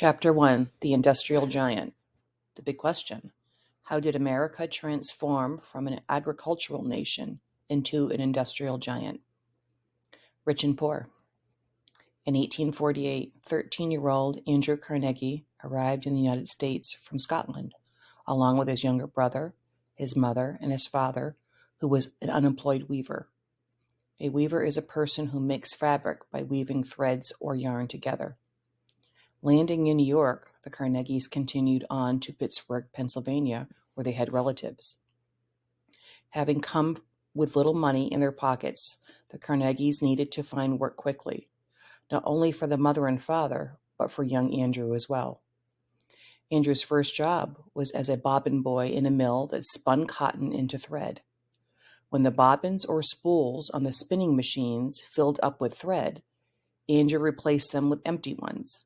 Chapter 1: The Industrial Giant. The big question: how did America transform from an agricultural nation into an industrial giant? Rich and poor. In 1848, 13-year-old Andrew Carnegie arrived in the United States from Scotland, along with his younger brother, his mother, and his father, who was an unemployed weaver. A weaver is a person who makes fabric by weaving threads or yarn together. Landing in New York, the Carnegies continued on to Pittsburgh, Pennsylvania, where they had relatives. Having come with little money in their pockets, the Carnegies needed to find work quickly, not only for the mother and father, but for young Andrew as well. Andrew's first job was as a bobbin boy in a mill that spun cotton into thread. When the bobbins or spools on the spinning machines filled up with thread, Andrew replaced them with empty ones.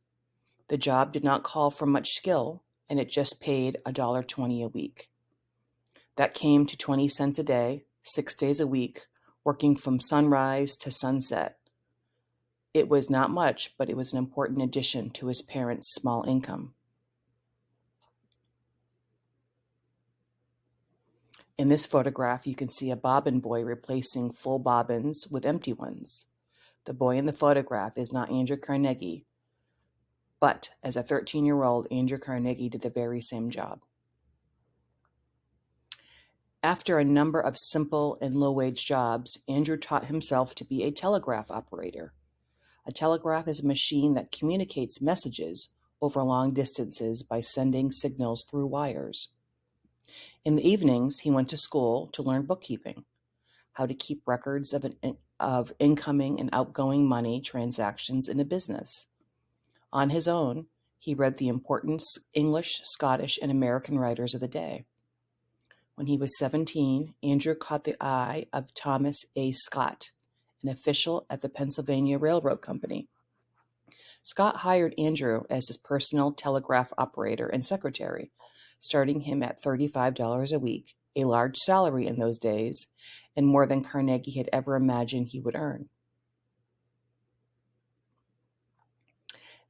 The job did not call for much skill, and it just paid $1.20 a week. That came to 20 cents a day, 6 days a week, working from sunrise to sunset. It was not much, but it was an important addition to his parents' small income. In this photograph, you can see a bobbin boy replacing full bobbins with empty ones. The boy in the photograph is not Andrew Carnegie, but as a 13-year-old, Andrew Carnegie did the very same job. After a number of simple and low-wage jobs, Andrew taught himself to be a telegraph operator. A telegraph is a machine that communicates messages over long distances by sending signals through wires. In the evenings, he went to school to learn bookkeeping, how to keep records of incoming and outgoing money transactions in a business. On his own, he read the important English, Scottish, and American writers of the day. When he was 17, Andrew caught the eye of Thomas A. Scott, an official at the Pennsylvania Railroad Company. Scott hired Andrew as his personal telegraph operator and secretary, starting him at $35 a week, a large salary in those days, and more than Carnegie had ever imagined he would earn.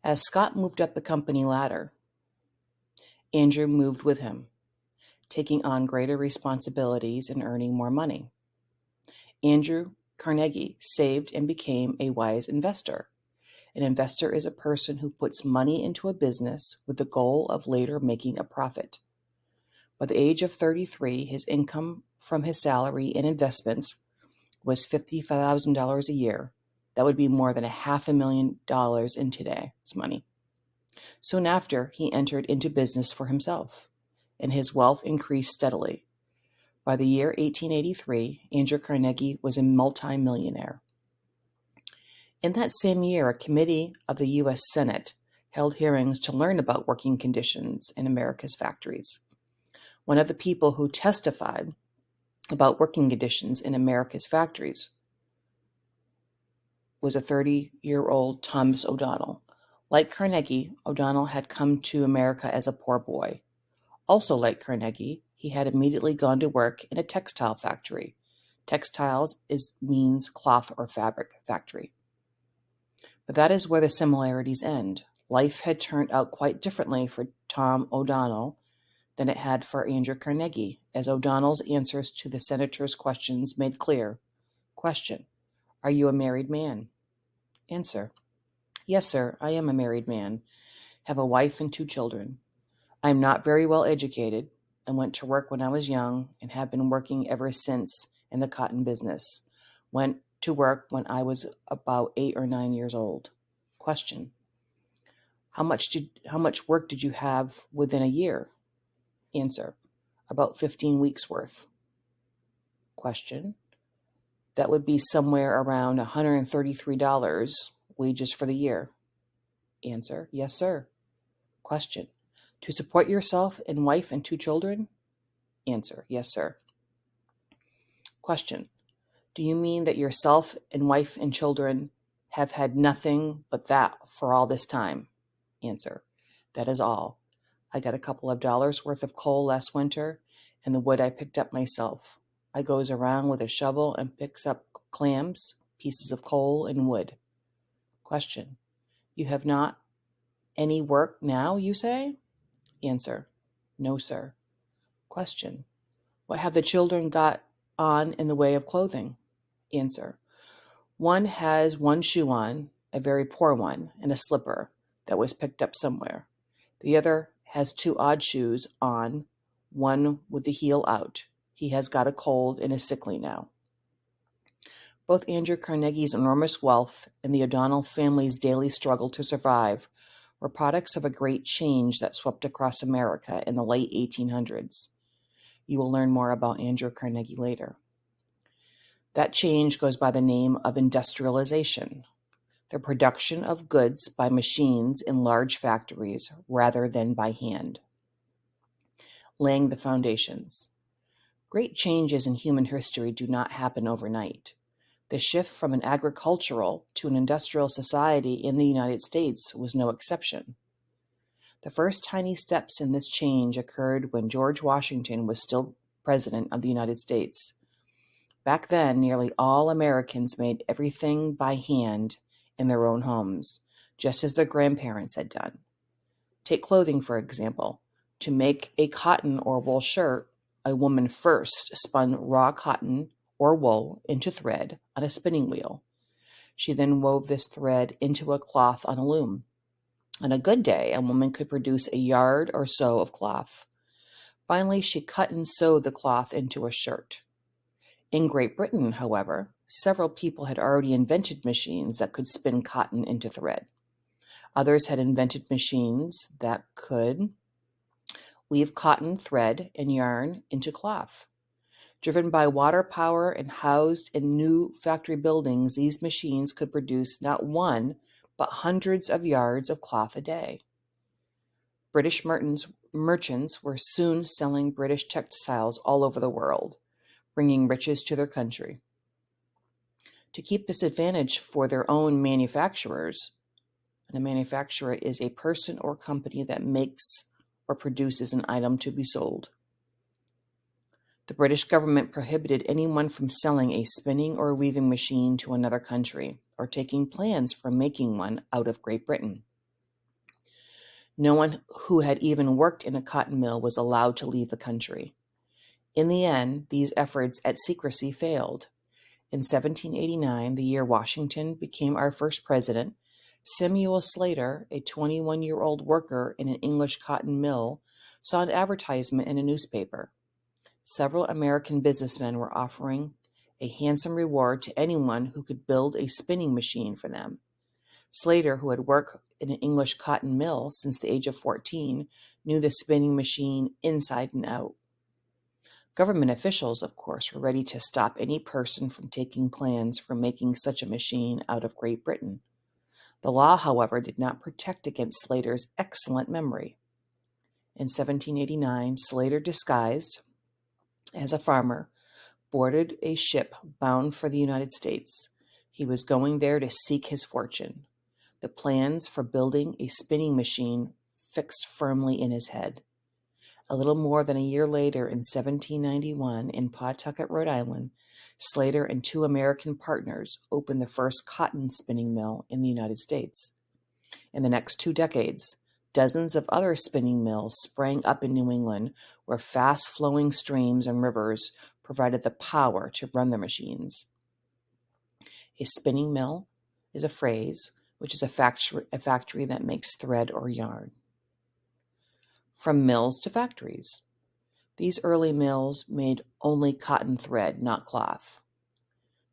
As Scott moved up the company ladder, Andrew moved with him, taking on greater responsibilities and earning more money. Andrew Carnegie saved and became a wise investor. An investor is a person who puts money into a business with the goal of later making a profit. By the age of 33, his income from his salary and investments was $50,000 a year. That would be more than $500,000 in today's money. Soon after, he entered into business for himself, and his wealth increased steadily. By the year 1883, Andrew Carnegie was a multi-millionaire. In that same year, a committee of the U.S. Senate held hearings to learn about working conditions in America's factories. One of the people who testified about working conditions in America's factories was a 30-year-old Thomas O'Donnell. Like Carnegie, O'Donnell had come to America as a poor boy. Also like Carnegie, he had immediately gone to work in a textile factory. Textiles means cloth or fabric factory. But that is where the similarities end. Life had turned out quite differently for Tom O'Donnell than it had for Andrew Carnegie, as O'Donnell's answers to the senator's questions made clear. Question: are you a married man? Answer: yes, sir, I am a married man, have a wife and 2 children. I am not very well educated. I went to work when I was young and have been working ever since in the cotton business. Went to work when I was about 8 or 9 years old. Question: how much work did you have within a year? Answer: about 15 weeks worth. Question: that would be somewhere around $133 wages for the year. Answer: yes, sir. Question: to support yourself and wife and 2 children? Answer: yes, sir. Question: do you mean that yourself and wife and children have had nothing but that for all this time? Answer: that is all. I got a couple of dollars worth of coal last winter, and the wood I picked up myself. I goes around with a shovel and picks up clams, pieces of coal, and wood. Question: you have not Any work now, you say? Answer. No, sir. Question. What have the children got on in the way of clothing? Answer. One has one shoe on, a very poor one, and a slipper that was picked up somewhere. The other has two odd shoes on, one with the heel out. He has got a cold and is sickly now. Both Andrew Carnegie's enormous wealth and the O'Donnell family's daily struggle to survive were products of a great change that swept across America in the late 1800s. You will learn more about Andrew Carnegie later. That change goes by the name of industrialization, the production of goods by machines in large factories rather than by hand. Laying the foundations. Great changes in human history do not happen overnight. The shift from an agricultural to an industrial society in the United States was no exception. The first tiny steps in this change occurred when George Washington was still President of the United States. Back then, nearly all Americans made everything by hand in their own homes, just as their grandparents had done. Take clothing, for example. To make a cotton or wool shirt, a woman first spun raw cotton or wool into thread on a spinning wheel. She then wove this thread into a cloth on a loom. On a good day, a woman could produce a yard or so of cloth. Finally, she cut and sewed the cloth into a shirt. In Great Britain, however, several people had already invented machines that could spin cotton into thread. Others had invented machines that could weave cotton, thread, and yarn into cloth. Driven by water power and housed in new factory buildings, these machines could produce not one, but hundreds of yards of cloth a day. British merchants were soon selling British textiles all over the world, bringing riches to their country. To keep this advantage for their own manufacturers, and a manufacturer is a person or company that makes or produces an item to be sold. The British government prohibited anyone from selling a spinning or weaving machine to another country, or taking plans for making one out of Great Britain. No one who had even worked in a cotton mill was allowed to leave the country. In the end, these efforts at secrecy failed. In 1789, the year Washington became our first president, Samuel Slater, a 21-year-old worker in an English cotton mill, saw an advertisement in a newspaper. Several American businessmen were offering a handsome reward to anyone who could build a spinning machine for them. Slater, who had worked in an English cotton mill since the age of 14, knew the spinning machine inside and out. Government officials, of course, were ready to stop any person from taking plans for making such a machine out of Great Britain. The law, however, did not protect against Slater's excellent memory. In 1789, Slater, disguised as a farmer, boarded a ship bound for the United States. He was going there to seek his fortune. The plans for building a spinning machine fixed firmly in his head. A little more than a year later, in 1791, in Pawtucket, Rhode Island, Slater and two American partners opened the first cotton spinning mill in the United States. In the next 2 decades, dozens of other spinning mills sprang up in New England, where fast-flowing streams and rivers provided the power to run the machines. A spinning mill is a phrase which is a factory that makes thread or yarn. From mills to factories. These early mills made only cotton thread, not cloth.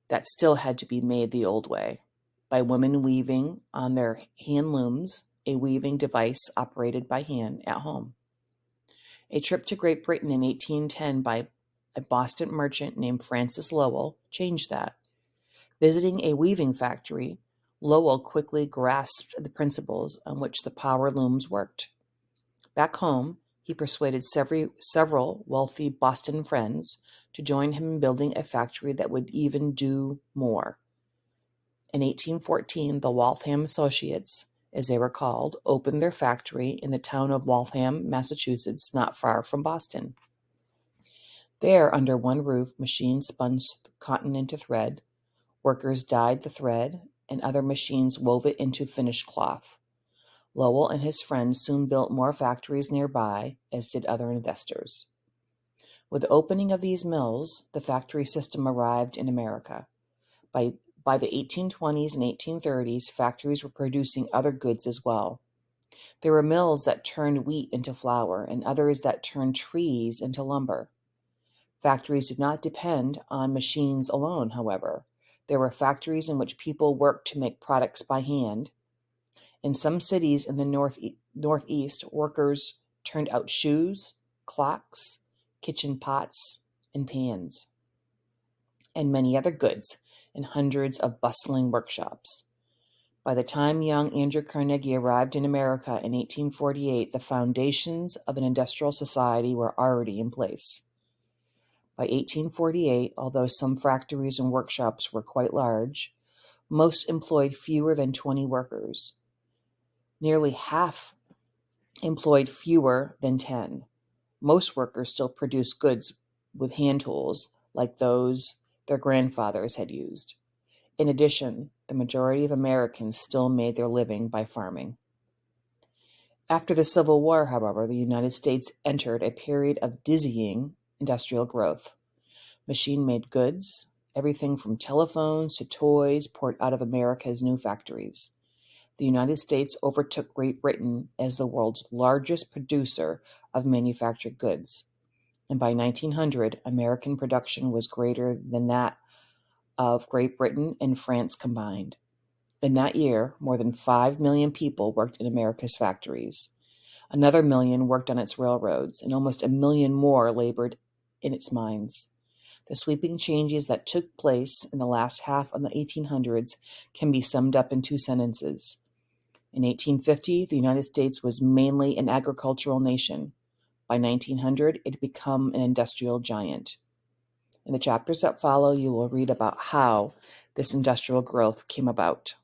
That still had to be made the old way, by women weaving on their hand looms, a weaving device operated by hand at home. A trip to Great Britain in 1810 by a Boston merchant named Francis Lowell changed that. Visiting a weaving factory, Lowell quickly grasped the principles on which the power looms worked. Back home, he persuaded several wealthy Boston friends to join him in building a factory that would even do more. In 1814, the Waltham Associates, as they were called, opened their factory in the town of Waltham, Massachusetts, not far from Boston. There, under one roof, machines spun cotton into thread, workers dyed the thread, and other machines wove it into finished cloth. Lowell and his friends soon built more factories nearby, as did other investors. With the opening of these mills, the factory system arrived in America. By the 1820s and 1830s, factories were producing other goods as well. There were mills that turned wheat into flour and others that turned trees into lumber. Factories did not depend on machines alone, however. There were factories in which people worked to make products by hand. In some cities in the Northeast, workers turned out shoes, clocks, kitchen pots, and pans, and many other goods in hundreds of bustling workshops. By the time young Andrew Carnegie arrived in America in 1848, the foundations of an industrial society were already in place. By 1848, although some factories and workshops were quite large, most employed fewer than 20 workers. Nearly half employed fewer than 10. Most workers still produced goods with hand tools like those their grandfathers had used. In addition, the majority of Americans still made their living by farming. After the Civil War, however, the United States entered a period of dizzying industrial growth. Machine-made goods, everything from telephones to toys, poured out of America's new factories. The United States overtook Great Britain as the world's largest producer of manufactured goods. And by 1900, American production was greater than that of Great Britain and France combined. In that year, more than 5 million people worked in America's factories. Another million worked on its railroads, and almost 1 million more labored in its mines. The sweeping changes that took place in the last half of the 1800s can be summed up in 2 sentences. In 1850, the United States was mainly an agricultural nation. By 1900, it had become an industrial giant. In the chapters that follow, you will read about how this industrial growth came about.